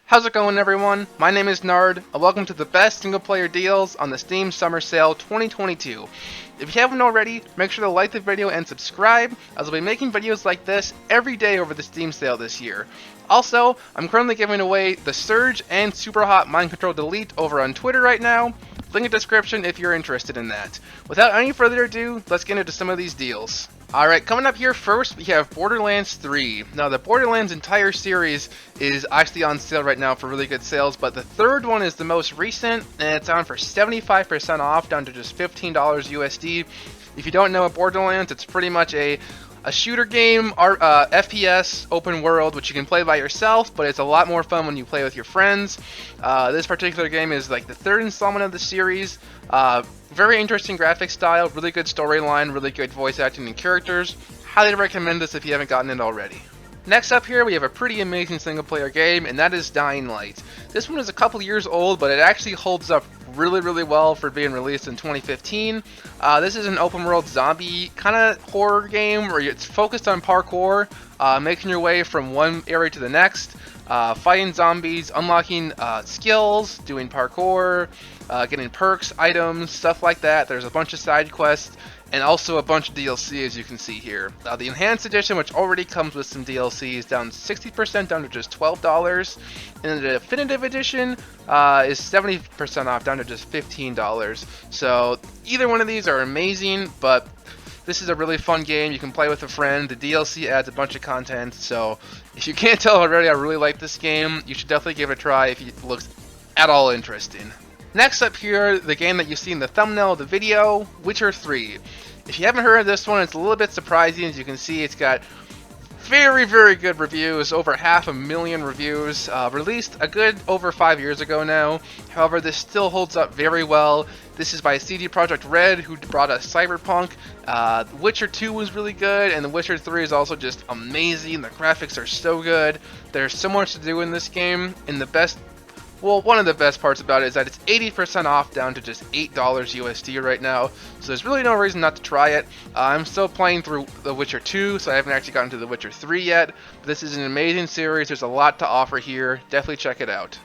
How's it going, everyone? My name is Nard, and welcome to the best single-player deals on the Steam Summer Sale 2022. If you haven't already, make sure to like the video and subscribe, as I'll be making videos like this every day over the Steam sale this year. Also, I'm currently giving away the Surge and Super Hot Mind Control Delete over on Twitter right now. Link in the description if you're interested in that. Without any further ado, let's get into some of these deals. Alright, coming up here first, we have Borderlands 3. Now, the Borderlands entire series is actually on sale right now for really good sales, but the third one is the most recent, and it's on for 75% off, down to just $15 USD. If you don't know what Borderlands, it's pretty much a shooter game, FPS, open world, which you can play by yourself, but it's a lot more fun when you play with your friends. This particular game is like the third installment of the series. Very interesting graphic style, really good storyline, really good voice acting and characters. Highly recommend this if you haven't gotten it already. Next up here, we have a pretty amazing single player game, and that is Dying Light. This one is a couple years old, but it actually holds up really well for being released in 2015. This is an open world zombie kind of horror game where it's focused on parkour, making your way from one area to the next, fighting zombies, unlocking skills, doing parkour, getting perks, items, stuff like that. There's a bunch of side quests, and also a bunch of DLC, as you can see here. The Enhanced Edition, which already comes with some DLC, is down 60%, down to just $12. And the Definitive Edition is 70% off, down to just $15. So either one of these are amazing, but this is a really fun game. You can play with a friend. The DLC adds a bunch of content, so if you can't tell already, I really like this game. You should definitely give it a try if it looks at all interesting. Next up here, the game that you see in the thumbnail of the video, Witcher 3. If you haven't heard of this one, it's a little bit surprising. As you can see, it's got very good reviews, over 500,000 reviews, released a good over 5 years ago now. However, this still holds up very well. This is by CD Projekt Red, who brought us Cyberpunk. Witcher 2 was really good, and The Witcher 3 is also just amazing. The graphics are so good. There's so much to do in this game, and one of the best parts about it is that it's 80% off, down to just $8 USD right now, so there's really no reason not to try it. I'm still playing through The Witcher 2, so I haven't actually gotten to The Witcher 3 yet, but this is an amazing series. There's a lot to offer here. Definitely check it out.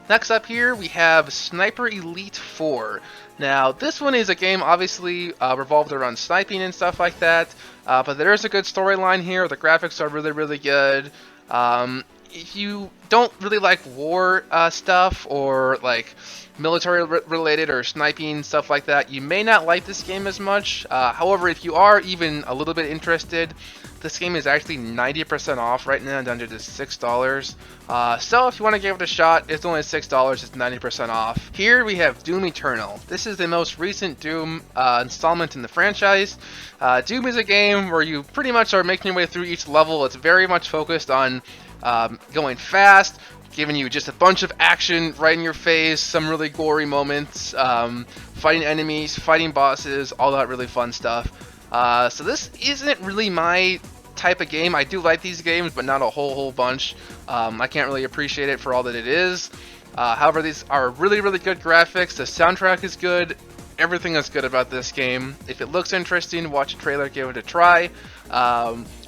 Next up here, we have Sniper Elite 4. Now, this one is a game obviously revolved around sniping and stuff like that, but there is a good storyline here. The graphics are really good. If you don't really like war stuff, or like military related or sniping stuff like that, you may not like this game as much. However, if you are even a little bit interested, this game is actually 90% off right now, down to just $6. So if you want to give it a shot, it's only $6, it's 90% off. Here we have Doom Eternal. This is the most recent Doom installment in the franchise. Doom is a game where you pretty much are making your way through each level. It's very much focused on going fast, giving you just a bunch of action right in your face, some really gory moments, fighting enemies, fighting bosses, all that really fun stuff. So this isn't really my type of game. I do like these games, but not a whole bunch. I can't really appreciate it for all that it is. However, these are really good graphics. The soundtrack is good. Everything is good about this game. If it looks interesting, watch a trailer, give it a try.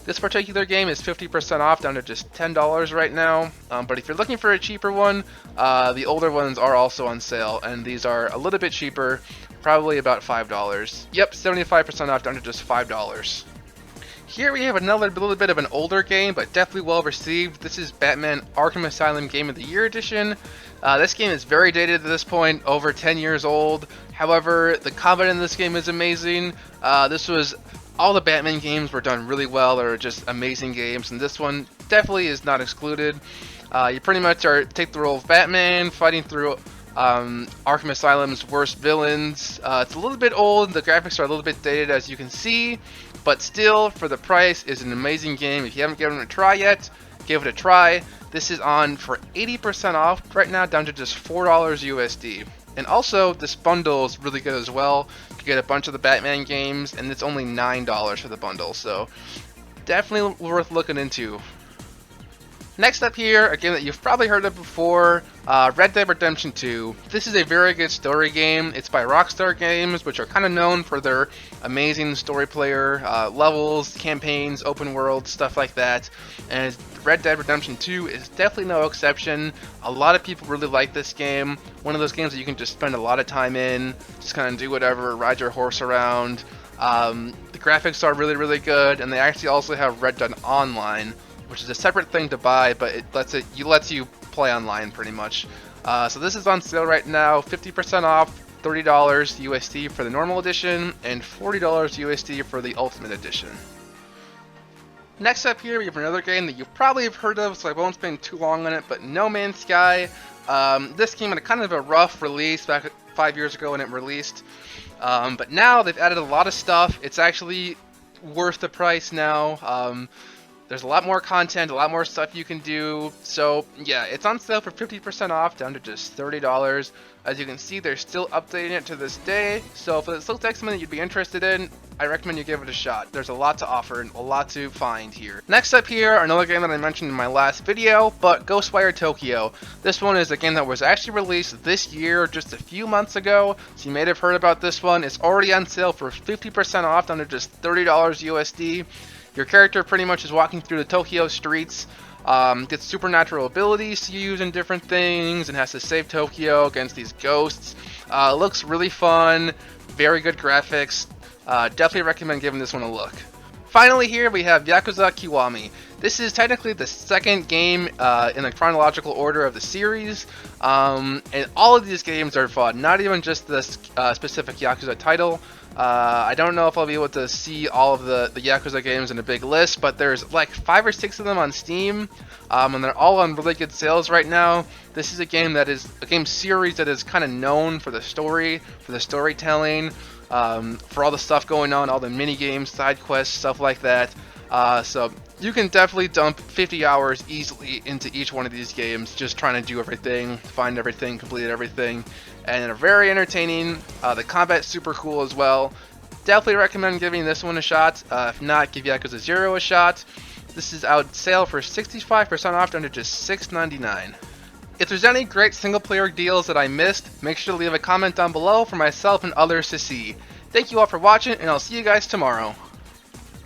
This particular game is 50% off, down to just $10 right now. But if you're looking for a cheaper one, the older ones are also on sale, and these are a little bit cheaper, probably about $5. Yep, 75% off, down to just $5. Here we have another little bit of an older game, but definitely well received. This is Batman Arkham Asylum Game of the Year Edition. This game is very dated at this point, over 10 years old. However, the combat in this game is amazing. All the Batman games were done really well. They're just amazing games, and this one definitely is not excluded. You pretty much take the role of Batman, fighting through Arkham Asylum's worst villains. It's a little bit old, the graphics are a little bit dated, as you can see, but still, for the price, is an amazing game. If you haven't given it a try yet, give it a try. This is on for 80% off right now, down to just $4 USD. And also, this bundle is really good as well. You get a bunch of the Batman games, and it's only $9 for the bundle, so definitely worth looking into. Next up here, a game that you've probably heard of before, Red Dead Redemption 2. This is a very good story game. It's by Rockstar Games, which are kind of known for their amazing story player, levels, campaigns, open world, stuff like that. And it's Red Dead Redemption 2 is definitely no exception. A lot of people really like this game. One of those games that you can just spend a lot of time in, just kind of do whatever, ride your horse around. The graphics are really, really good, and they actually also have Red Dead Online, which is a separate thing to buy, but it lets you play online pretty much. So this is on sale right now, 50% off, $30 USD for the normal edition, and $40 USD for the Ultimate Edition. Next up here, we have another game that you probably have heard of, so I won't spend too long on it, but No Man's Sky. This came in a kind of a rough release back 5 years ago when it released, but now they've added a lot of stuff. It's actually worth the price now. There's a lot more content, a lot more stuff you can do. So yeah, it's on sale for 50% off, down to just $30. As you can see, they're still updating it to this day. So if this looks like something that you'd be interested in, I recommend you give it a shot. There's a lot to offer and a lot to find here. Next up here, another game that I mentioned in my last video, but Ghostwire Tokyo. This one is a game that was actually released this year, just a few months ago. So you may have heard about this one. It's already on sale for 50% off, down to just $30 USD. Your character pretty much is walking through the Tokyo streets, gets supernatural abilities to use in different things, and has to save Tokyo against these ghosts. Looks really fun, very good graphics. Definitely recommend giving this one a look. Finally here we have Yakuza Kiwami. This is technically the second game in the chronological order of the series, and all of these games are fun, not even just this specific Yakuza title. I don't know if I'll be able to see all of the Yakuza games in a big list, but there's like 5 or 6 of them on Steam, and they're all on really good sales right now. This is a game series that is kind of known for the story, for the storytelling, for all the stuff going on, all the mini games, side quests, stuff like that. So you can definitely dump 50 hours easily into each one of these games, just trying to do everything, find everything, complete everything, and they're very entertaining. The combat's super cool as well. Definitely recommend giving this one a shot. If not, give Yakuza 0 a shot. This is out sale for 65% off, down to just $6.99. If there's any great single player deals that I missed, make sure to leave a comment down below for myself and others to see. Thank you all for watching, and I'll see you guys tomorrow.